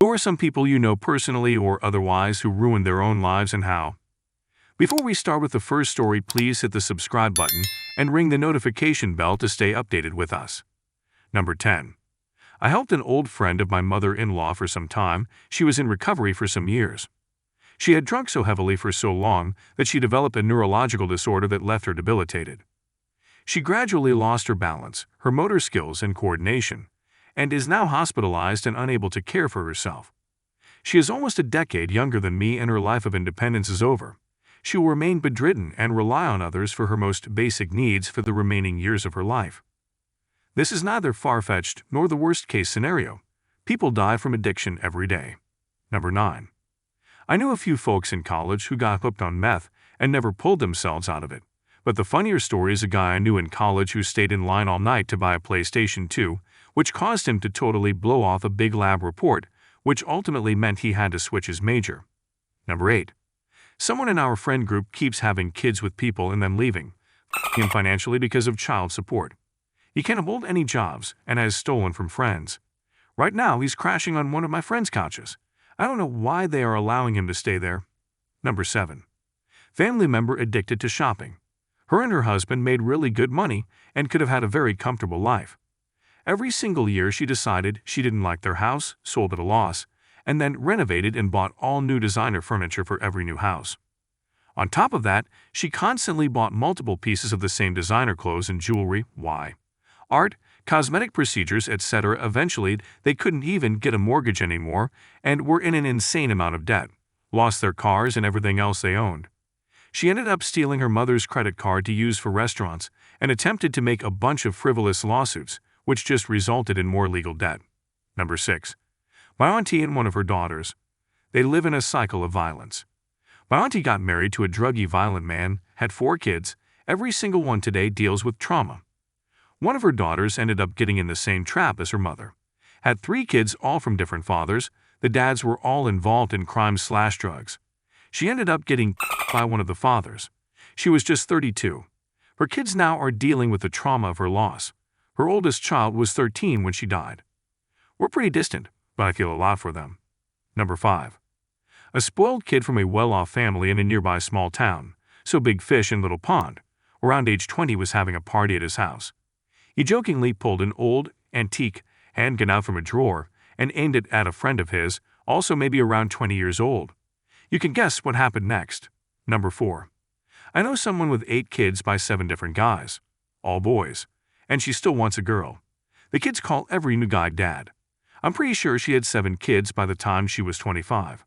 Who are some people you know personally or otherwise who ruined their own lives and how? Before we start with the first story, please hit the subscribe button and ring the notification bell to stay updated with us. Number 10. I helped an old friend of my mother-in-law for some time. She was in recovery for some years. She had drunk so heavily for so long that she developed a neurological disorder that left her debilitated. She gradually lost her balance, her motor skills and coordination, and is now hospitalized and unable to care for herself. She is almost a decade younger than me and her life of independence is over. She will remain bedridden and rely on others for her most basic needs for the remaining years of her life. This is neither far-fetched nor the worst-case scenario. People die from addiction every day. Number 9. I knew a few folks in college who got hooked on meth and never pulled themselves out of it. But the funnier story is a guy I knew in college who stayed in line all night to buy a PlayStation 2, which caused him to totally blow off a big lab report, which ultimately meant he had to switch his major. Number 8. Someone in our friend group keeps having kids with people and then leaving him financially because of child support. He can't hold any jobs and has stolen from friends. Right now, he's crashing on one of my friend's couches. I don't know why they are allowing him to stay there. Number 7. Family member addicted to shopping. Her and her husband made really good money and could have had a very comfortable life. Every single year she decided she didn't like their house, sold at a loss, and then renovated and bought all new designer furniture for every new house. On top of that, she constantly bought multiple pieces of the same designer clothes and jewelry. Why? Art, cosmetic procedures, etc. Eventually, they couldn't even get a mortgage anymore and were in an insane amount of debt, lost their cars and everything else they owned. She ended up stealing her mother's credit card to use for restaurants and attempted to make a bunch of frivolous lawsuits, which just resulted in more legal debt. Number 6. My auntie and one of her daughters. They live in a cycle of violence. My auntie got married to a druggy, violent man, had 4 kids. Every single one today deals with trauma. One of her daughters ended up getting in the same trap as her mother. Had 3 kids, all from different fathers. The dads were all involved in crime/drugs. She ended up getting by one of the fathers. She was just 32. Her kids now are dealing with the trauma of her loss. Her oldest child was 13 when she died. We're pretty distant, but I feel a lot for them. Number 5. A spoiled kid from a well-off family in a nearby small town, so big fish in little pond, around age 20 was having a party at his house. He jokingly pulled an old, antique handgun out from a drawer and aimed it at a friend of his, also maybe around 20 years old. You can guess what happened next. Number 4. I know someone with 8 kids by 7 different guys, all boys, and she still wants a girl. The kids call every new guy dad. I'm pretty sure she had 7 kids by the time she was 25.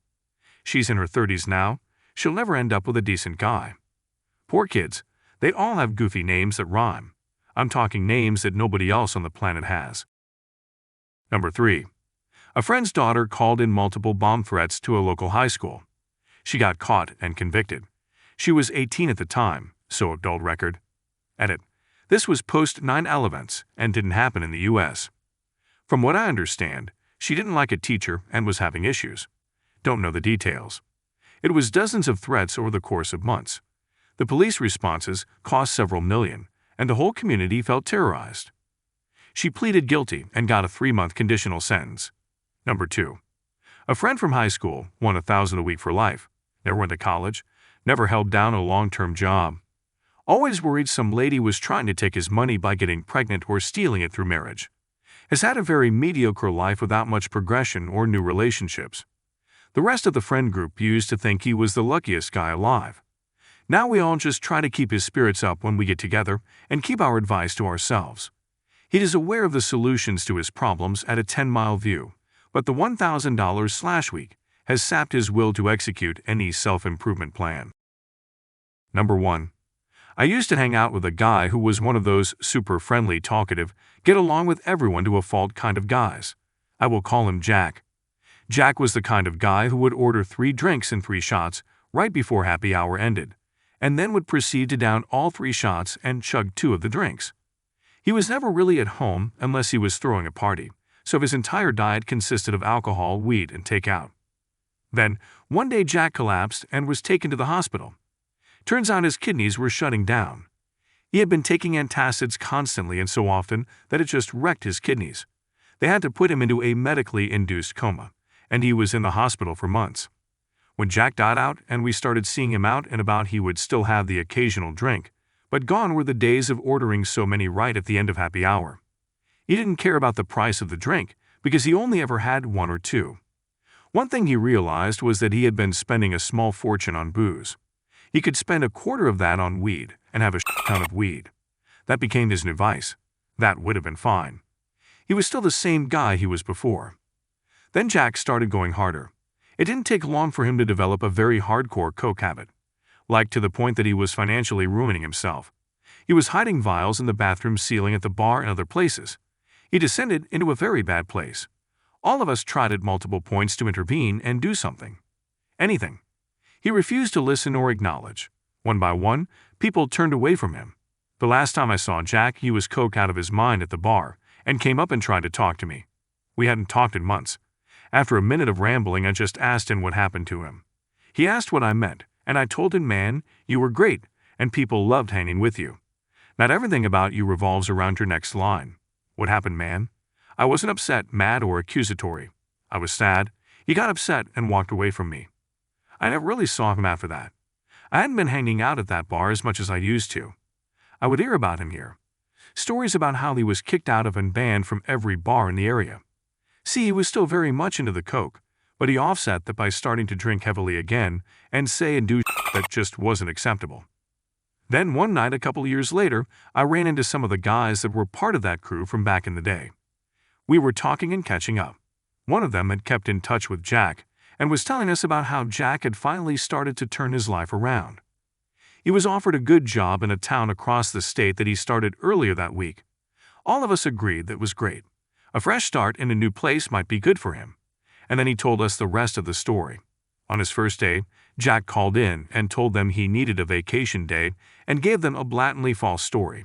She's in her 30s now. She'll never end up with a decent guy. Poor kids, they all have goofy names that rhyme. I'm talking names that nobody else on the planet has. Number 3. A friend's daughter called in multiple bomb threats to a local high school. She got caught and convicted. She was 18 at the time, so adult record. Edit. This was post-9/11 events and didn't happen in the U.S. From what I understand, she didn't like a teacher and was having issues. Don't know the details. It was dozens of threats over the course of months. The police responses cost several million, and the whole community felt terrorized. She pleaded guilty and got a 3-month conditional sentence. Number 2. A friend from high school won $1,000 a week for life. Never went to college, never held down a long-term job. Always worried some lady was trying to take his money by getting pregnant or stealing it through marriage. Has had a very mediocre life without much progression or new relationships. The rest of the friend group used to think he was the luckiest guy alive. Now we all just try to keep his spirits up when we get together and keep our advice to ourselves. He is aware of the solutions to his problems at a 10-mile view, but the $1,000/week has sapped his will to execute any self-improvement plan. Number 1. I used to hang out with a guy who was one of those super friendly, talkative, get along with everyone to a fault kind of guys. I will call him Jack. Jack was the kind of guy who would order 3 drinks and 3 shots right before happy hour ended, and then would proceed to down all 3 shots and chug 2 of the drinks. He was never really at home unless he was throwing a party, so his entire diet consisted of alcohol, weed, and takeout. Then, one day Jack collapsed and was taken to the hospital. Turns out his kidneys were shutting down. He had been taking antacids constantly and so often that it just wrecked his kidneys. They had to put him into a medically induced coma, and he was in the hospital for months. When Jack died out and we started seeing him out and about, he would still have the occasional drink, but gone were the days of ordering so many right at the end of happy hour. He didn't care about the price of the drink because he only ever had one or two. One thing he realized was that he had been spending a small fortune on booze. He could spend a quarter of that on weed and have a ton of weed. That became his new vice. That would have been fine. He was still the same guy he was before. Then Jack started going harder. It didn't take long for him to develop a very hardcore coke habit, like to the point that he was financially ruining himself. He was hiding vials in the bathroom ceiling at the bar and other places. He descended into a very bad place. All of us tried at multiple points to intervene and do something. Anything. He refused to listen or acknowledge. One by one, people turned away from him. The last time I saw Jack, he was coked out of his mind at the bar and came up and tried to talk to me. We hadn't talked in months. After a minute of rambling, I just asked him what happened to him. He asked what I meant, and I told him, "Man, you were great, and people loved hanging with you. Not everything about you revolves around your next line. What happened, man?" I wasn't upset, mad, or accusatory. I was sad. He got upset and walked away from me. I never really saw him after that. I hadn't been hanging out at that bar as much as I used to. I would hear about him here. Stories about how he was kicked out of and banned from every bar in the area. See, he was still very much into the coke, but he offset that by starting to drink heavily again and say and do that just wasn't acceptable. Then one night, a couple years later, I ran into some of the guys that were part of that crew from back in the day. We were talking and catching up. One of them had kept in touch with Jack and was telling us about how Jack had finally started to turn his life around. He was offered a good job in a town across the state that he started earlier that week. All of us agreed that was great. A fresh start in a new place might be good for him. And then he told us the rest of the story. On his first day, Jack called in and told them he needed a vacation day and gave them a blatantly false story.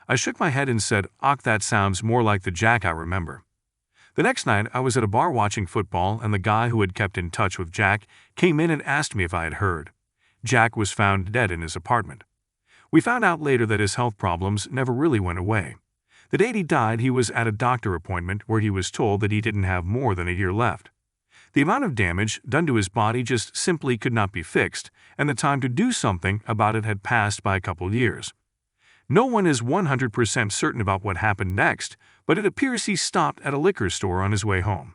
I shook my head and said, that sounds more like the Jack I remember." The next night, I was at a bar watching football, and the guy who had kept in touch with Jack came in and asked me if I had heard. Jack was found dead in his apartment. We found out later that his health problems never really went away. The day he died, he was at a doctor appointment where he was told that he didn't have more than a year left. The amount of damage done to his body just simply could not be fixed, and the time to do something about it had passed by a couple years. No one is 100% certain about what happened next, but it appears he stopped at a liquor store on his way home,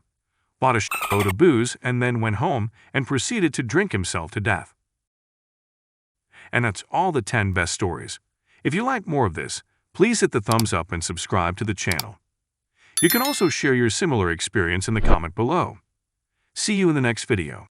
bought a shitload of booze, and then went home and proceeded to drink himself to death. And that's all the 10 best stories. If you like more of this, please hit the thumbs up and subscribe to the channel. You can also share your similar experience in the comment below. See you in the next video.